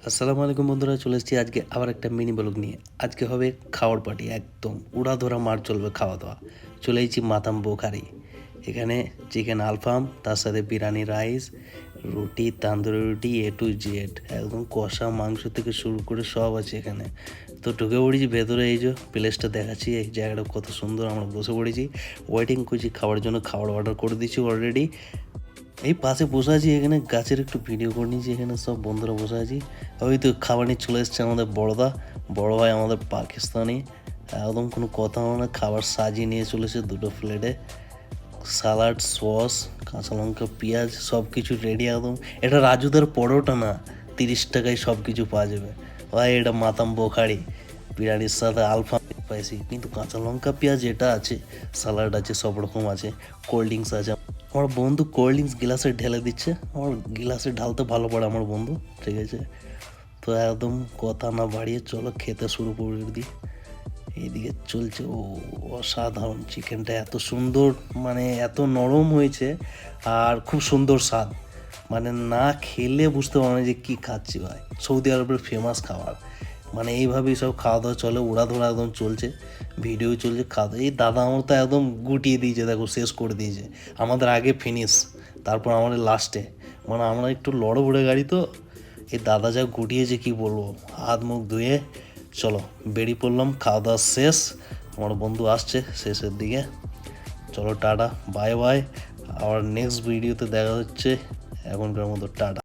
আসসালামু আলাইকুম বন্ধুরা, চলে এসেছি আজকে আবার একটা মিনি ব্লগ নিয়ে। আজকে হবে খাওয়ার পার্টি, একদম উড়াধরা মার চলবে খাওয়া দাওয়া। চলে এসেছি মাতাম বোখারি। এখানে চিকেন আলফাম, তার সাথে বিরিয়ানি রাইস, রুটি, তান্দুরি রুটি, A to Z, একদম কষা মাংস থেকে শুরু করে সব আছে এখানে। তো ঢুকে পড়েছি ভেতরে, এই যে প্লেসটা দেখাচ্ছি, এই জায়গাটা কত সুন্দর। আমরা বসে পড়েছি, ওয়েটিং করছি খাওয়ার জন্য। খাবার অর্ডার করে দিচ্ছি অলরেডি। এই পাশে বসে আছি, এখানে গাছের একটু ভিডিও করে নিয়েছি। এখানে সব বন্ধুরা বসে আছি। ওই তো খাবার নিয়ে চলে এসছে আমাদের বড় ভাই আমাদের পাকিস্তানি। একদম কোনো কথা হবে না, খাবার সাজিয়ে নিয়ে চলেছে দুটো প্লেটে। সালাড, সস, কাঁচা লঙ্কা, পেঁয়াজ সব কিছু রেডি একদম। এটা রাজুদের পরোটা না, 30 টাকায় সব কিছু পাওয়া যাবে ভাই। এটা মাতাম বোখারি, বিরিয়ানির সাথে আলফা স্পাইসি, কিন্তু কাঁচা লঙ্কা পেঁয়াজ এটা আছে, স্যালাড আছে, সব রকম আছে, কোল্ড ড্রিঙ্কস আছে। আমার বন্ধু কোল্ড ড্রিঙ্কস গ্লাসে ঢেলে দিচ্ছে। আমার গ্লাসে ঢালতে ভালো পড়ে আমার বন্ধু, ঠিক আছে। তো একদম কথা না বাড়িয়ে চলো খেতে শুরু করে দিই। এইদিকে চলছে অসাধারণ। চিকেনটা এত সুন্দর, মানে এত নরম হয়েছে আর খুব সুন্দর স্বাদ। মানে না খেলে বুঝতে পারো না যে কী খাচ্ছি ভাই। সৌদি আরবের ফেমাস খাবার, মানে এইভাবেই সব খাওয়া দাওয়া চলে, উড়াধুরা একদম চলছে, ভিডিও চলছে। খাওয়া এই দাদা আমার তো একদম গুটিয়ে দিয়েছে, দেখো শেষ করে দিয়েছে। আমাদের আগে ফিনিশ, তারপর আমাদের লাস্টে। মানে আমরা একটু লড়বড়ে গাড়ি তো, এই দাদা যা গুটিয়েছে কি বলবো। হাত মুখ ধুয়ে চলো বেরিয়ে পড়লাম, খাওয়া দাওয়া শেষ। আমার বন্ধু আসছে শেষের দিকে। চলো টাটা, বাই বাই। আবার নেক্সট ভিডিওতে দেখা হচ্ছে। এখনকার মতো টাটা।